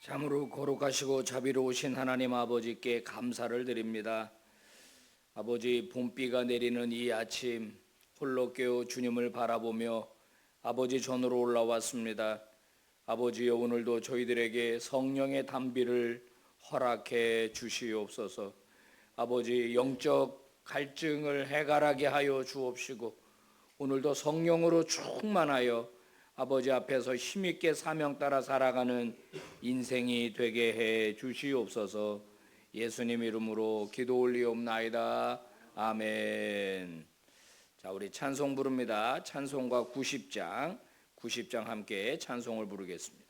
참으로 거룩하시고 자비로우신 하나님 아버지께 감사를 드립니다. 아버지, 봄비가 내리는 이 아침 홀로 깨어 주님을 바라보며 아버지 전으로 올라왔습니다. 아버지여, 오늘도 저희들에게 성령의 단비를 허락해 주시옵소서. 아버지, 영적 갈증을 해결하게 하여 주옵시고 오늘도 성령으로 충만하여 아버지 앞에서 힘있게 사명 따라 살아가는 인생이 되게 해 주시옵소서. 예수님 이름으로 기도 올리옵나이다. 아멘. 자, 우리 찬송 부릅니다. 찬송가 90장 함께 찬송을 부르겠습니다.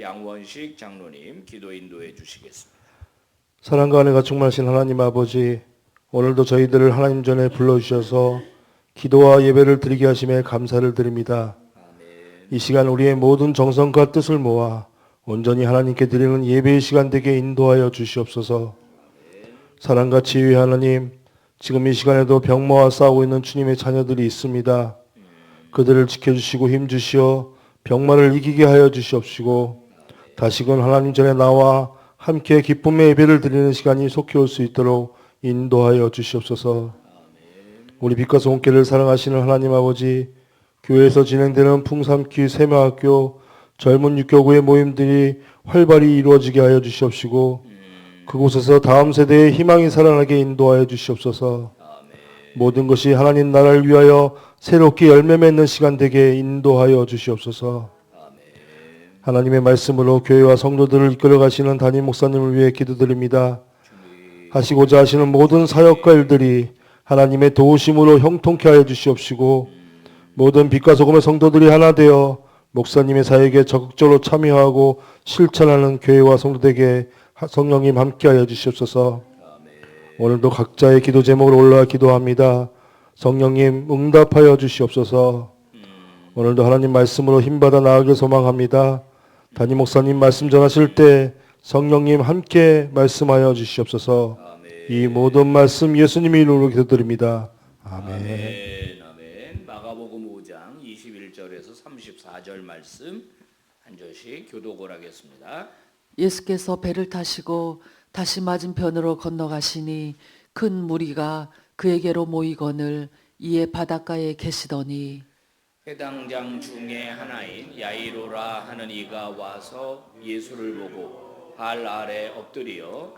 양원식 장로님 기도 인도해 주시겠습니다. 사랑과 은혜가 충만하신 하나님 아버지, 오늘도 저희들을 하나님 전에 불러주셔서 기도와 예배를 드리게 하심에 감사를 드립니다. 아멘. 이 시간 우리의 모든 정성과 뜻을 모아 온전히 하나님께 드리는 예배의 시간 되게 인도하여 주시옵소서. 사랑과 지혜의 하나님, 지금 이 시간에도 병마와 싸우고 있는 주님의 자녀들이 있습니다. 그들을 지켜주시고 힘주시어 병마를 이기게 하여 주시옵시고 다시금 하나님 전에 나와 함께 기쁨의 예배를 드리는 시간이 속히 올 수 있도록 인도하여 주시옵소서. 우리 빛과 온교를 사랑하시는 하나님 아버지, 교회에서 진행되는 풍삼기 세마학교 젊은 육교구의 모임들이 활발히 이루어지게 하여 주시옵시고 그곳에서 다음 세대의 희망이 살아나게 인도하여 주시옵소서. 모든 것이 하나님 나라를 위하여 새롭게 열매 맺는 시간 되게 인도하여 주시옵소서. 하나님의 말씀으로 교회와 성도들을 이끌어 가시는 담임 목사님을 위해 기도드립니다. 하시고자 하시는 모든 사역과 일들이 하나님의 도우심으로 형통케 하여 주시옵시고 모든 빛과 소금의 성도들이 하나 되어 목사님의 사역에 적극적으로 참여하고 실천하는 교회와 성도들에게 성령님 함께하여 주시옵소서. 오늘도 각자의 기도 제목으로 올라와 기도합니다. 성령님 응답하여 주시옵소서. 오늘도 하나님 말씀으로 힘받아 나아가길 소망합니다. 담임 목사님 말씀 전하실 때 성령님 함께 말씀하여 주시옵소서. 아멘. 이 모든 말씀 예수님의 이름으로 기도드립니다. 아멘. 아멘. 아멘. 마가복음 5장 21절에서 34절 말씀 한 절씩 교독을 하겠습니다. 예수께서 배를 타시고 다시 맞은편으로 건너가시니 큰 무리가 그에게로 모이거늘 이에 바닷가에 계시더니 회당장 중에 하나인 야이로라 하는 이가 와서 예수를 보고 발 아래 엎드려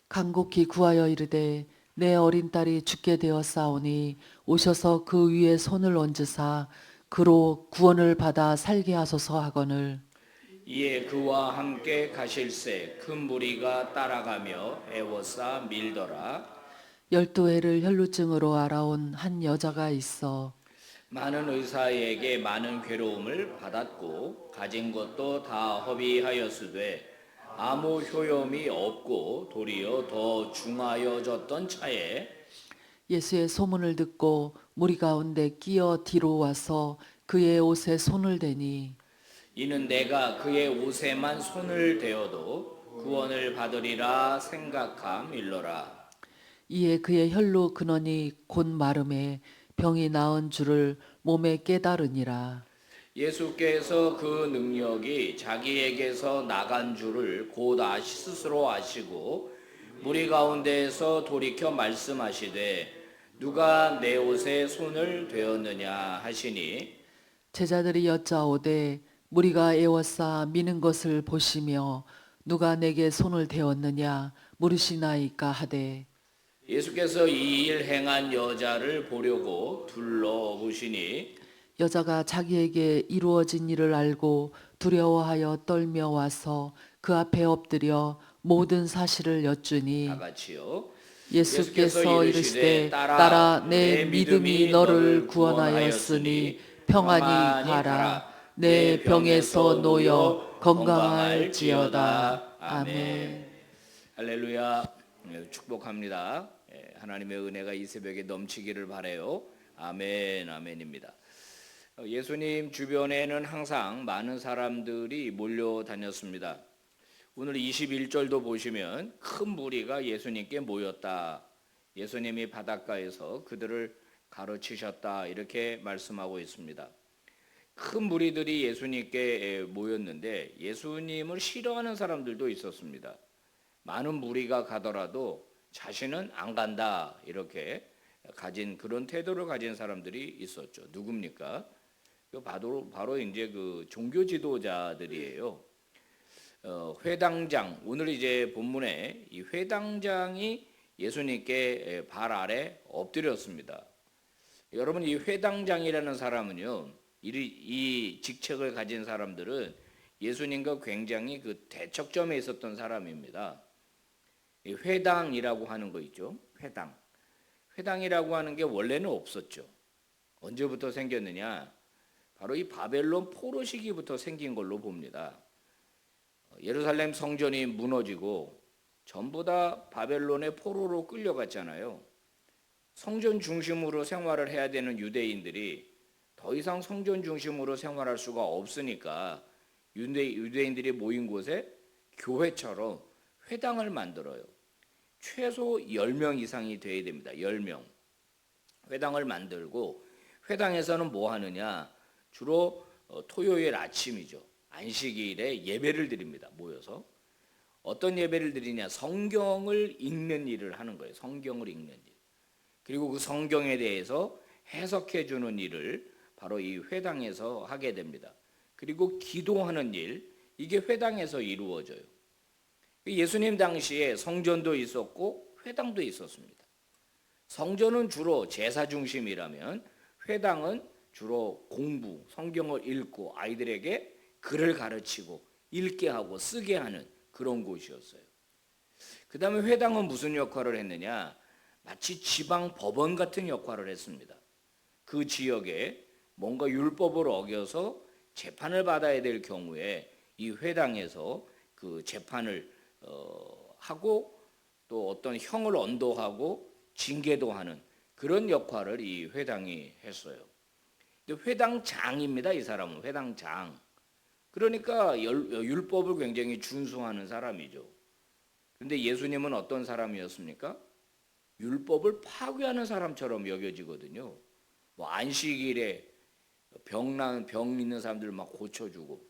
간곡히 구하여 이르되 내 어린 딸이 죽게 되었사오니 오셔서 그 위에 손을 얹으사 그로 구원을 받아 살게 하소서 하거늘 이에 그와 함께 가실새 큰 무리가 따라가며 애워싸 밀더라. 12해를 혈루증으로 알아온 한 여자가 있어 많은 의사에게 많은 괴로움을 받았고 가진 것도 다 허비하였으되 아무 효염이 없고 도리어 더 중하여졌던 차에 예수의 소문을 듣고 무리 가운데 끼어 뒤로 와서 그의 옷에 손을 대니 이는 내가 그의 옷에만 손을 대어도 구원을 받으리라 생각함일러라. 이에 그의 혈로 근원이 곧 마름에 병이 나은 줄을 몸에 깨달으니라. 예수께서 그 능력이 자기에게서 나간 줄을 곧 스스로 아시고 무리 가운데에서 돌이켜 말씀하시되 누가 내 옷에 손을 대었느냐 하시니 제자들이 여짜오되 무리가 에워싸 미는 것을 보시며 누가 내게 손을 대었느냐 물으시나이까 하되 예수께서 이 일 행한 여자를 보려고 둘러보시니 여자가 자기에게 이루어진 일을 알고 두려워하여 떨며 와서 그 앞에 엎드려 모든 사실을 여쭈니 다 같이요. 예수께서 이르시되 딸아 내 믿음이 너를 구원하였으니 평안히 가라 내 병에서 놓여 건강할지어다. 아멘. 할렐루야. 축복합니다. 하나님의 은혜가 이 새벽에 넘치기를 바라요. 아멘, 아멘입니다. 예수님 주변에는 항상 많은 사람들이 몰려다녔습니다. 오늘 21절도 보시면 큰 무리가 예수님께 모였다. 예수님이 바닷가에서 그들을 가르치셨다. 이렇게 말씀하고 있습니다. 큰 무리들이 예수님께 모였는데 예수님을 싫어하는 사람들도 있었습니다. 많은 무리가 가더라도 자신은 안 간다. 이렇게 가진 그런 태도를 가진 사람들이 있었죠. 누굽니까? 바로 이제 그 종교 지도자들이에요. 회당장, 오늘 이제 본문에 이 회당장이 예수님께 발 아래 엎드렸습니다. 여러분, 이 회당장이라는 사람은요, 이 직책을 가진 사람들은 예수님과 굉장히 그 대척점에 있었던 사람입니다. 이 회당이라고 하는 거 있죠. 회당. 회당이라고 하는 게 원래는 없었죠. 언제부터 생겼느냐? 바로 이 바벨론 포로 시기부터 생긴 걸로 봅니다. 예루살렘 성전이 무너지고 전부 다 바벨론의 포로로 끌려갔잖아요. 성전 중심으로 생활을 해야 되는 유대인들이 더 이상 성전 중심으로 생활할 수가 없으니까 유대인들이 모인 곳에 교회처럼 회당을 만들어요. 최소 10명 이상이 돼야 됩니다. 10명. 회당을 만들고 회당에서는 뭐 하느냐? 주로 토요일 아침이죠. 안식일에 예배를 드립니다. 모여서. 어떤 예배를 드리냐? 성경을 읽는 일을 하는 거예요. 성경을 읽는 일. 그리고 그 성경에 대해서 해석해 주는 일을 바로 이 회당에서 하게 됩니다. 그리고 기도하는 일, 이게 회당에서 이루어져요. 예수님 당시에 성전도 있었고 회당도 있었습니다. 성전은 주로 제사 중심이라면 회당은 주로 공부, 성경을 읽고 아이들에게 글을 가르치고 읽게 하고 쓰게 하는 그런 곳이었어요. 그 다음에 회당은 무슨 역할을 했느냐? 마치 지방 법원 같은 역할을 했습니다. 그 지역에 뭔가 율법을 어겨서 재판을 받아야 될 경우에 이 회당에서 그 재판을 하고 또 어떤 형을 언도하고 징계도 하는 그런 역할을 이 회당이 했어요. 회당장입니다. 이 사람은 회당장. 그러니까 율법을 굉장히 준수하는 사람이죠. 그런데 예수님은 어떤 사람이었습니까? 율법을 파괴하는 사람처럼 여겨지거든요. 뭐 안식일에 병 있는 사람들 막 고쳐주고,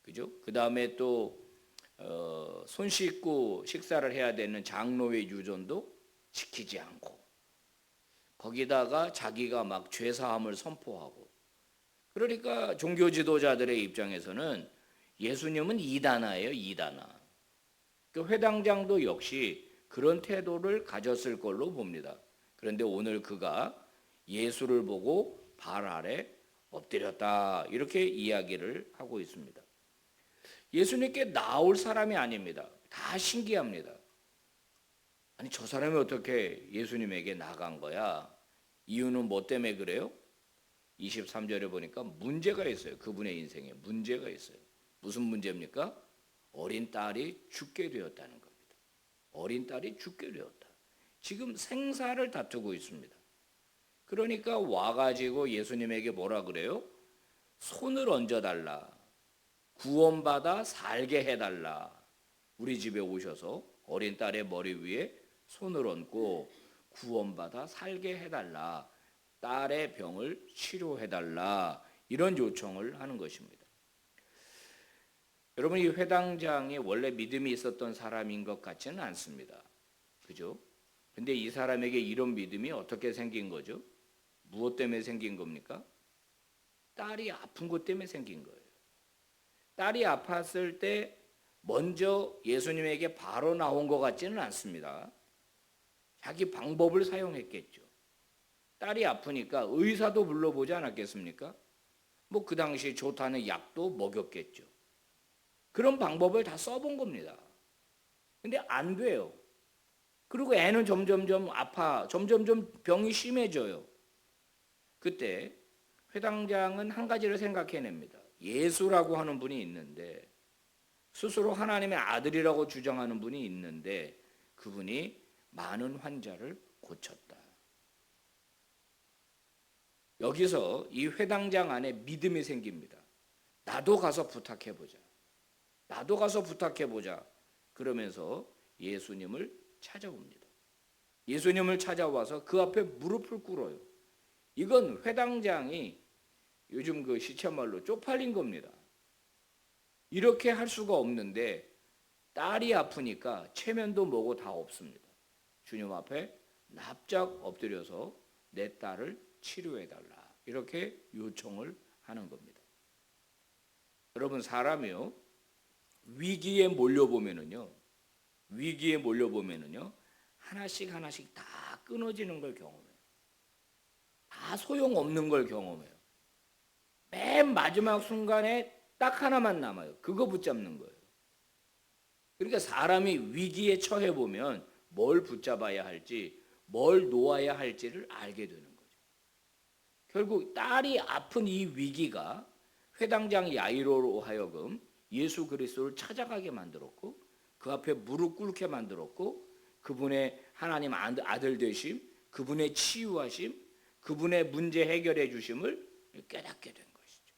그죠? 그 다음에 또 손 씻고 식사를 해야 되는 장로의 유전도 지키지 않고, 거기다가 자기가 막 죄사함을 선포하고. 그러니까 종교 지도자들의 입장에서는 예수님은 이단아예요, 이단아. 그 회당장도 역시 그런 태도를 가졌을 걸로 봅니다. 그런데 오늘 그가 예수를 보고 발 아래 엎드렸다, 이렇게 이야기를 하고 있습니다. 예수님께 나올 사람이 아닙니다. 다 신기합니다. 아니, 저 사람이 어떻게 예수님에게 나간 거야? 이유는 뭐 때문에 그래요? 23절에 보니까 문제가 있어요. 그분의 인생에 문제가 있어요. 무슨 문제입니까? 어린 딸이 죽게 되었다는 겁니다. 어린 딸이 죽게 되었다. 지금 생사를 다투고 있습니다. 그러니까 와가지고 예수님에게 뭐라 그래요? 손을 얹어달라. 구원받아 살게 해달라. 우리 집에 오셔서 어린 딸의 머리 위에 손을 얹고 구원받아 살게 해달라. 딸의 병을 치료해달라. 이런 요청을 하는 것입니다. 여러분, 이 회당장이 원래 믿음이 있었던 사람인 것 같지는 않습니다. 그죠? 근데 이 사람에게 이런 믿음이 어떻게 생긴 거죠? 무엇 때문에 생긴 겁니까? 딸이 아픈 것 때문에 생긴 거예요. 딸이 아팠을 때 먼저 예수님에게 바로 나온 것 같지는 않습니다. 자기 방법을 사용했겠죠. 딸이 아프니까 의사도 불러보지 않았겠습니까? 뭐 그 당시 좋다는 약도 먹였겠죠. 그런 방법을 다 써본 겁니다. 근데 안 돼요. 그리고 애는 점점점 아파, 점점점 병이 심해져요. 그때 회당장은 한 가지를 생각해냅니다. 예수라고 하는 분이 있는데, 스스로 하나님의 아들이라고 주장하는 분이 있는데, 그분이 많은 환자를 고쳤다. 여기서 이 회당장 안에 믿음이 생깁니다. 나도 가서 부탁해보자. 나도 가서 부탁해보자. 그러면서 예수님을 찾아옵니다. 예수님을 찾아와서 그 앞에 무릎을 꿇어요. 이건 회당장이 요즘 그 시체말로 쪽팔린 겁니다. 이렇게 할 수가 없는데 딸이 아프니까 체면도 뭐고 다 없습니다. 주님 앞에 납작 엎드려서 내 딸을 치료해달라. 이렇게 요청을 하는 겁니다. 여러분, 사람이요, 위기에 몰려보면은요, 하나씩 다 끊어지는 걸 경험해요. 다 소용없는 걸 경험해요. 맨 마지막 순간에 딱 하나만 남아요. 그거 붙잡는 거예요. 그러니까 사람이 위기에 처해 보면 뭘 붙잡아야 할지, 뭘 놓아야 할지를 알게 되는 거죠. 결국 딸이 아픈 이 위기가 회당장 야이로로 하여금 예수 그리스도를 찾아가게 만들었고, 그 앞에 무릎 꿇게 만들었고, 그분의 하나님 아들 되심, 그분의 치유하심, 그분의 문제 해결해 주심을 깨닫게 된 것이죠.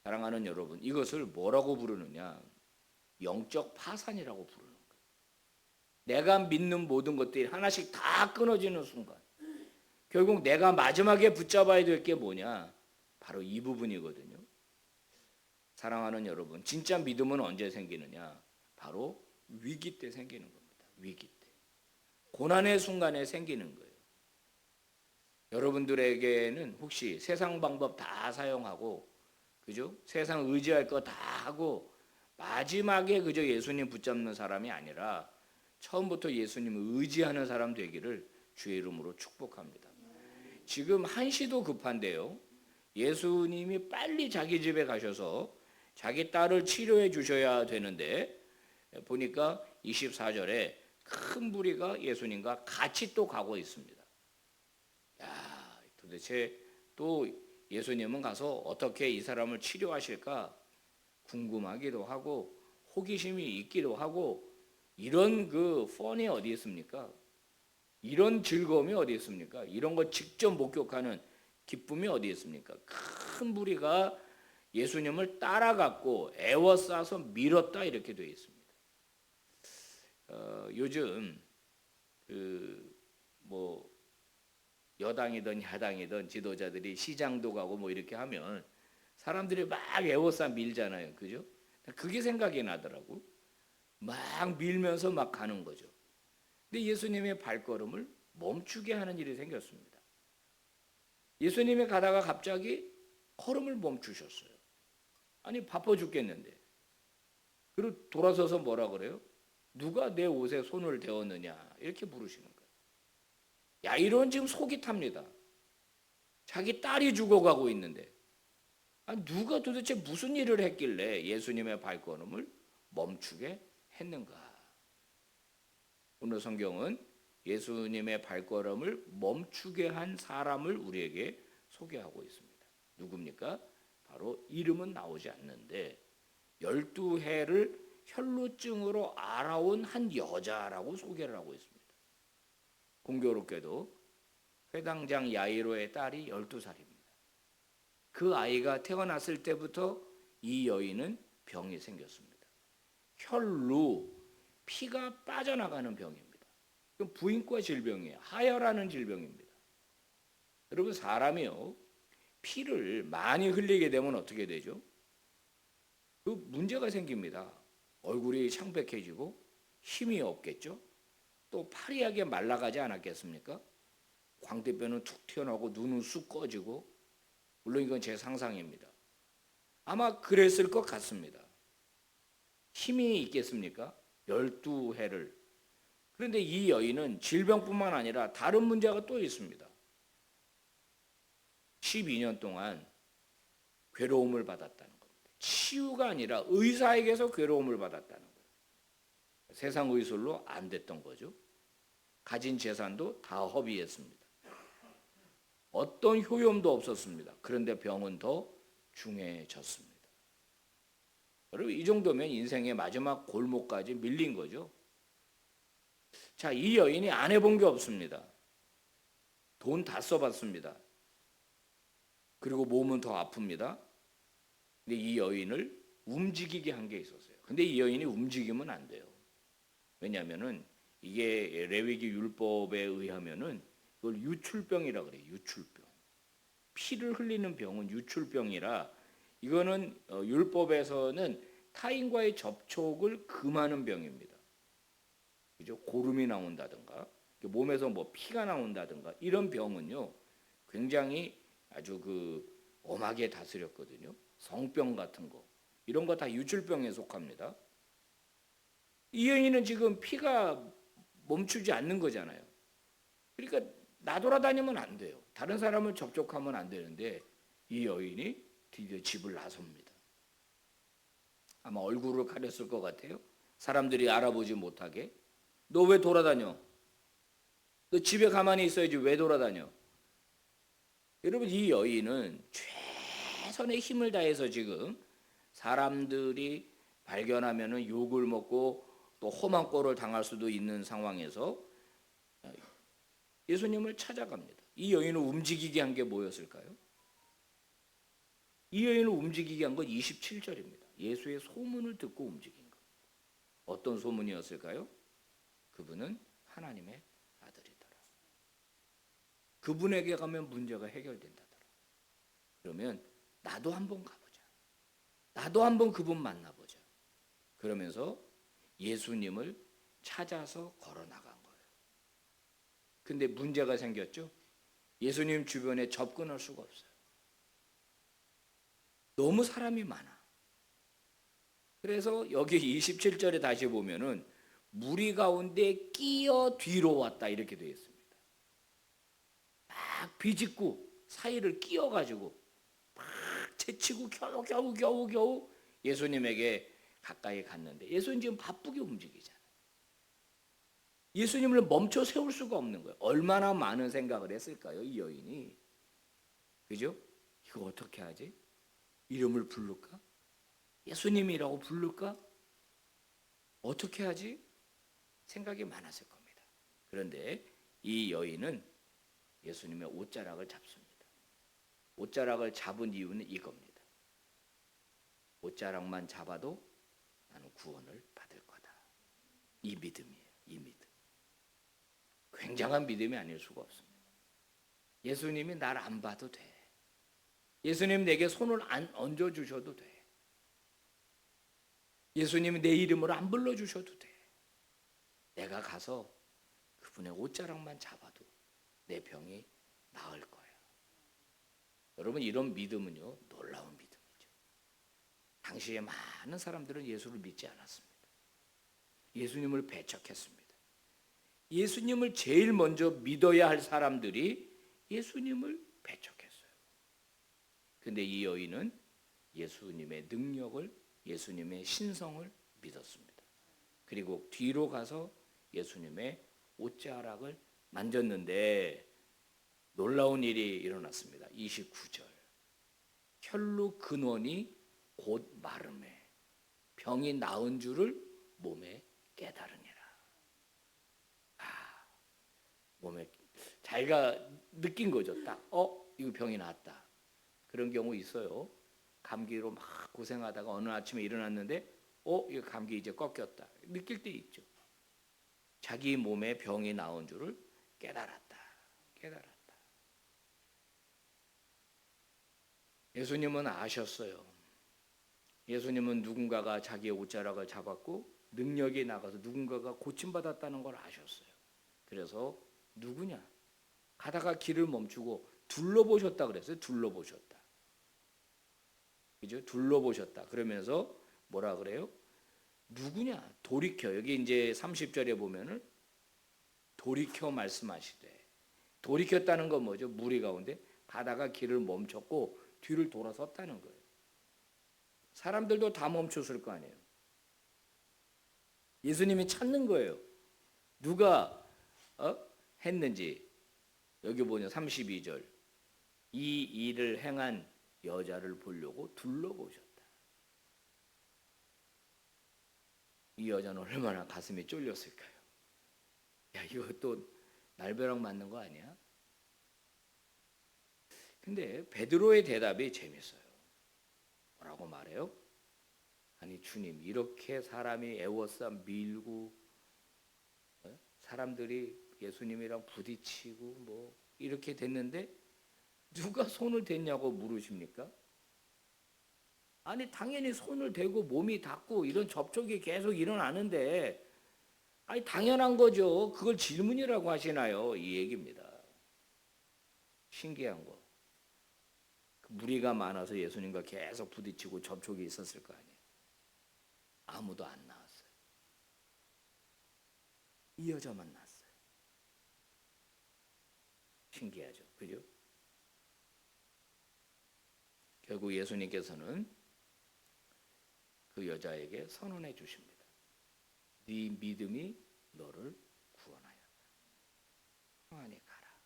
사랑하는 여러분, 이것을 뭐라고 부르느냐? 영적 파산이라고 부르는 거예요. 내가 믿는 모든 것들이 하나씩 다 끊어지는 순간, 결국 내가 마지막에 붙잡아야 될 게 뭐냐? 바로 이 부분이거든요. 사랑하는 여러분, 진짜 믿음은 언제 생기느냐? 바로 위기 때 생기는 겁니다. 위기 때. 고난의 순간에 생기는 거예요. 여러분들에게는 혹시 세상 방법 다 사용하고, 그죠? 세상 의지할 거 다 하고, 마지막에 그저 예수님 붙잡는 사람이 아니라 처음부터 예수님을 의지하는 사람 되기를 주의 이름으로 축복합니다. 지금 한시도 급한데요. 예수님이 빨리 자기 집에 가셔서 자기 딸을 치료해 주셔야 되는데, 보니까 24절에 큰 무리가 예수님과 같이 또 가고 있습니다. 야, 도대체 또 예수님은 가서 어떻게 이 사람을 치료하실까 궁금하기도 하고 호기심이 있기도 하고, 이런 그 펀이 어디 있습니까? 이런 즐거움이 어디 있습니까? 이런 거 직접 목격하는 기쁨이 어디 있습니까? 큰 무리가 예수님을 따라갔고 애워싸서 밀었다, 이렇게 되어 있습니다. 요즘 뭐 여당이든 야당이든 지도자들이 시장도 가고 뭐 이렇게 하면 사람들이 막 애워싸 밀잖아요, 그죠? 그게 생각이 나더라고. 막 밀면서 막 가는 거죠. 근데 예수님의 발걸음을 멈추게 하는 일이 생겼습니다. 예수님이 가다가 갑자기 걸음을 멈추셨어요. 아니, 바빠 죽겠는데. 그리고 돌아서서 뭐라 그래요? 누가 내 옷에 손을 대었느냐, 이렇게 물으시는 거예요. 야이로는 지금 속이 탑니다. 자기 딸이 죽어가고 있는데, 누가 도대체 무슨 일을 했길래 예수님의 발걸음을 멈추게 했는가? 오늘 성경은 예수님의 발걸음을 멈추게 한 사람을 우리에게 소개하고 있습니다. 누굽니까? 바로 이름은 나오지 않는데 12해를 혈루증으로 알아온 한 여자라고 소개를 하고 있습니다. 공교롭게도 회당장 야이로의 딸이 12살입니다. 그 아이가 태어났을 때부터 이 여인은 병이 생겼습니다. 혈루, 피가 빠져나가는 병입니다. 그럼 부인과 질병이에요. 하혈하는 질병입니다. 여러분, 사람이요, 피를 많이 흘리게 되면 어떻게 되죠? 그 문제가 생깁니다. 얼굴이 창백해지고 힘이 없겠죠? 또 파리하게 말라가지 않았겠습니까? 광대뼈는 툭 튀어나오고 눈은 쑥 꺼지고, 물론 이건 제 상상입니다. 아마 그랬을 것 같습니다. 힘이 있겠습니까? 12해를. 그런데 이 여인은 질병뿐만 아니라 다른 문제가 또 있습니다. 12년 동안 괴로움을 받았다는 겁니다. 치유가 아니라 의사에게서 괴로움을 받았다는 거예요. 세상 의술로 안 됐던 거죠. 가진 재산도 다 허비했습니다. 어떤 효용도 없었습니다. 그런데 병은 더 중해졌습니다. 여러분, 이 정도면 인생의 마지막 골목까지 밀린 거죠. 자, 이 여인이 안 해본 게 없습니다. 돈 다 써봤습니다. 그리고 몸은 더 아픕니다. 근데 이 여인을 움직이게 한 게 있었어요. 근데 이 여인이 움직이면 안 돼요. 왜냐하면은 이게 레위기 율법에 의하면은 이걸 유출병이라 그래요. 유출병. 피를 흘리는 병은 유출병이라, 이거는 율법에서는 타인과의 접촉을 금하는 병입니다. 그죠? 고름이 나온다든가 몸에서 뭐 피가 나온다든가 이런 병은요, 굉장히 아주 엄하게 다스렸거든요. 성병 같은 거, 이런 거 다 유출병에 속합니다. 이 여인은 지금 피가 멈추지 않는 거잖아요. 그러니까 나돌아다니면 안 돼요. 다른 사람을 접촉하면 안 되는데 이 여인이 드디어 집을 나섭니다. 아마 얼굴을 가렸을 것 같아요. 사람들이 알아보지 못하게. 너 왜 돌아다녀? 너 집에 가만히 있어야지 왜 돌아다녀? 여러분, 이 여인은 최선의 힘을 다해서 지금 사람들이 발견하면은 욕을 먹고 또 험한 꼴을 당할 수도 있는 상황에서 예수님을 찾아갑니다. 이 여인을 움직이게 한 게 뭐였을까요? 이 여인을 움직이게 한 건 27절입니다. 예수의 소문을 듣고 움직인 것. 어떤 소문이었을까요? 그분은 하나님의 아들이더라. 그분에게 가면 문제가 해결된다더라. 그러면 나도 한번 가보자. 나도 한번 그분 만나보자. 그러면서 예수님을 찾아서 걸어 나간 거예요. 근데 문제가 생겼죠. 예수님 주변에 접근할 수가 없어요. 너무 사람이 많아. 그래서 여기 27절에 다시 보면은 무리 가운데 끼어 뒤로 왔다 이렇게 되어 있습니다. 막 비집고 사이를 끼어가지고 막 채치고 겨우 예수님에게 가까이 갔는데, 예수님 지금 바쁘게 움직이잖아요. 예수님을 멈춰 세울 수가 없는 거예요. 얼마나 많은 생각을 했을까요, 이 여인이? 그죠? 이거 어떻게 하지? 이름을 부를까? 예수님이라고 부를까? 어떻게 하지? 생각이 많았을 겁니다. 그런데 이 여인은 예수님의 옷자락을 잡습니다. 옷자락을 잡은 이유는 이겁니다. 옷자락만 잡아도 나는 구원을 받을 거다. 이 믿음이에요. 이 믿음. 굉장한 믿음이 아닐 수가 없습니다. 예수님이 날 안 봐도 돼. 예수님 내게 손을 안 얹어주셔도 돼. 예수님이 내 이름으로 안 불러주셔도 돼. 내가 가서 그분의 옷자락만 잡아도 내 병이 나을 거야. 여러분, 이런 믿음은요, 놀라운 믿음이죠. 당시에 많은 사람들은 예수를 믿지 않았습니다. 예수님을 배척했습니다. 예수님을 제일 먼저 믿어야 할 사람들이 예수님을 배척했어요. 근데 이 여인은 예수님의 능력을, 예수님의 신성을 믿었습니다. 그리고 뒤로 가서 예수님의 옷자락을 만졌는데 놀라운 일이 일어났습니다. 29절. 혈루 근원이 곧 마름에. 병이 나은 줄을 몸에 깨달으니라. 몸에 자기가 느낀 거죠. 딱 이거 병이 나았다. 그런 경우 있어요. 감기로 막 고생하다가 어느 아침에 일어났는데 이거 감기 이제 꺾였다. 느낄 때 있죠. 자기 몸에 병이 나온 줄을 깨달았다. 예수님은 아셨어요. 예수님은 누군가가 자기의 옷자락을 잡았고 능력이 나가서 누군가가 고침받았다는 걸 아셨어요. 그래서 누구냐? 가다가 길을 멈추고 둘러보셨다 그랬어요. 둘러보셨다. 그죠? 둘러보셨다. 그러면서 뭐라 그래요? 누구냐? 돌이켜. 여기 이제 30절에 보면은 돌이켜 말씀하시되. 돌이켰다는 건 뭐죠? 무리 가운데 가다가 길을 멈췄고 뒤를 돌아섰다는 거예요. 사람들도 다 멈췄을 거 아니에요. 예수님이 찾는 거예요. 누가 했는지. 여기 보면 32절. 이 일을 행한 여자를 보려고 둘러보셨다. 이 여자는 얼마나 가슴이 쫄렸을까요? 야, 이거 또 날벼락 맞는 거 아니야? 근데 베드로의 대답이 재밌어요. 뭐라고 말해요? 아니 주님, 이렇게 사람이 애워싸 밀고 사람들이 예수님이랑 부딪히고 뭐 이렇게 됐는데 누가 손을 댔냐고 물으십니까? 아니 당연히 손을 대고 몸이 닿고 이런 접촉이 계속 일어나는데 아니 당연한 거죠. 그걸 질문이라고 하시나요? 이 얘기입니다. 신기한 거. 무리가 많아서 예수님과 계속 부딪히고 접촉이 있었을 거 아니에요. 아무도 안 나왔어요. 이 여자만 났어요. 신기하죠. 그죠? 결국 예수님께서는 그 여자에게 선언해 주십니다. 네 믿음이 너를 구원하였다. 평안히 가라.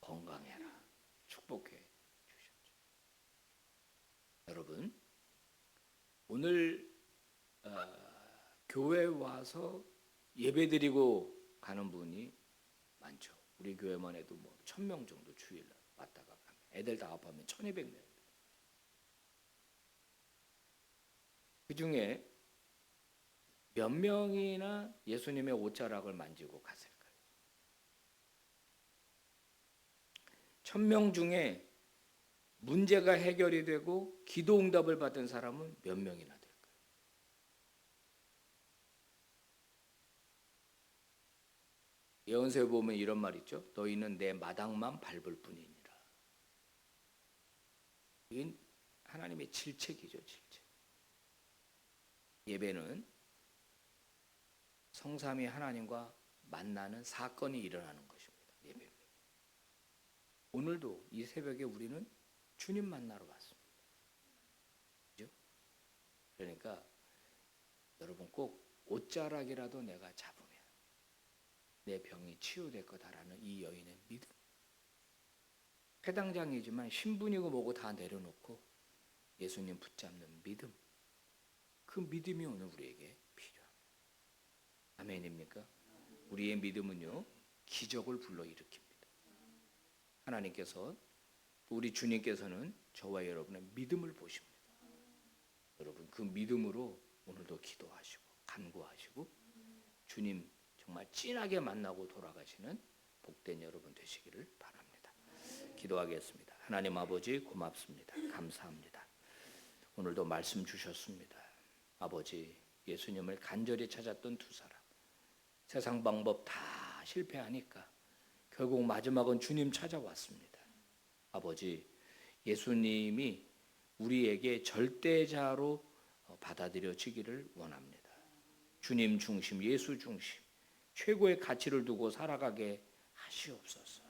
건강해라. 축복해 주셨죠. 여러분, 오늘 교회 와서 예배드리고 가는 분이 많죠. 우리 교회만 해도 뭐 1,000명 정도 주일날 왔다가 가면 애들 다 합하면 1,200명. 그 중에 몇 명이나 예수님의 옷자락을 만지고 갔을까요? 1,000명 중에 문제가 해결이 되고 기도 응답을 받은 사람은 몇 명이나 될까요? 예언서에 보면 이런 말 있죠. 너희는 내 마당만 밟을 뿐이니라. 이건 하나님의 질책이죠. 질책. 예배는 성삼위 하나님과 만나는 사건이 일어나는 것입니다. 예배입니다. 오늘도 이 새벽에 우리는 주님 만나러 왔습니다. 그죠? 그러니까 여러분 꼭 옷자락이라도 내가 잡으면 내 병이 치유될 거다라는 이 여인의 믿음. 회당장이지만 신분이고 뭐고 다 내려놓고 예수님 붙잡는 믿음. 그 믿음이 오늘 우리에게 필요합니다. 아멘입니까? 우리의 믿음은요, 기적을 불러일으킵니다. 하나님께서, 우리 주님께서는 저와 여러분의 믿음을 보십니다. 여러분 그 믿음으로 오늘도 기도하시고 간구하시고 주님 정말 진하게 만나고 돌아가시는 복된 여러분 되시기를 바랍니다. 기도하겠습니다. 하나님 아버지 고맙습니다. 감사합니다. 오늘도 말씀 주셨습니다. 아버지, 예수님을 간절히 찾았던 두 사람, 세상 방법 다 실패하니까 결국 마지막은 주님 찾아왔습니다. 아버지, 예수님이 우리에게 절대자로 받아들여지기를 원합니다. 주님 중심, 예수 중심, 최고의 가치를 두고 살아가게 하시옵소서.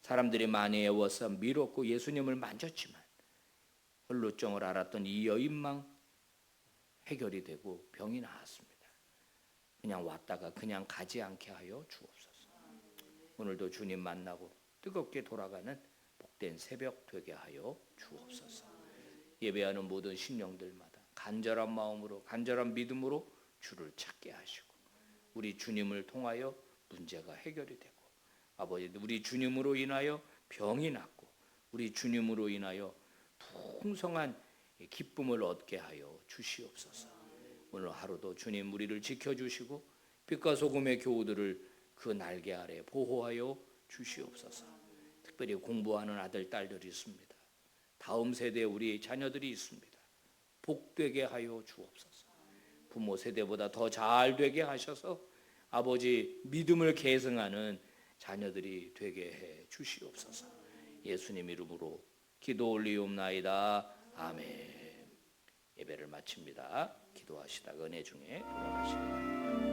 사람들이 많이 애워서 밀었고 예수님을 만졌지만 혈루증을 앓았던 이 여인만 해결이 되고 병이 나았습니다. 그냥 왔다가 그냥 가지 않게 하여 주옵소서. 오늘도 주님 만나고 뜨겁게 돌아가는 복된 새벽 되게 하여 주옵소서. 예배하는 모든 심령들마다 간절한 마음으로 간절한 믿음으로 주를 찾게 하시고 우리 주님을 통하여 문제가 해결이 되고 아버지 우리 주님으로 인하여 병이 낫고 우리 주님으로 인하여 풍성한 기쁨을 얻게 하여 주시옵소서. 오늘 하루도 주님 우리를 지켜주시고 빛과 소금의 교우들을 그 날개 아래 보호하여 주시옵소서. 특별히 공부하는 아들 딸들이 있습니다. 다음 세대에 우리 자녀들이 있습니다. 복되게 하여 주옵소서. 부모 세대보다 더 잘 되게 하셔서 아버지 믿음을 계승하는 자녀들이 되게 해 주시옵소서. 예수님 이름으로 기도 올리옵나이다. 아멘. 예배를 마칩니다. 기도하시다가 은혜 중에 돌아가십니다.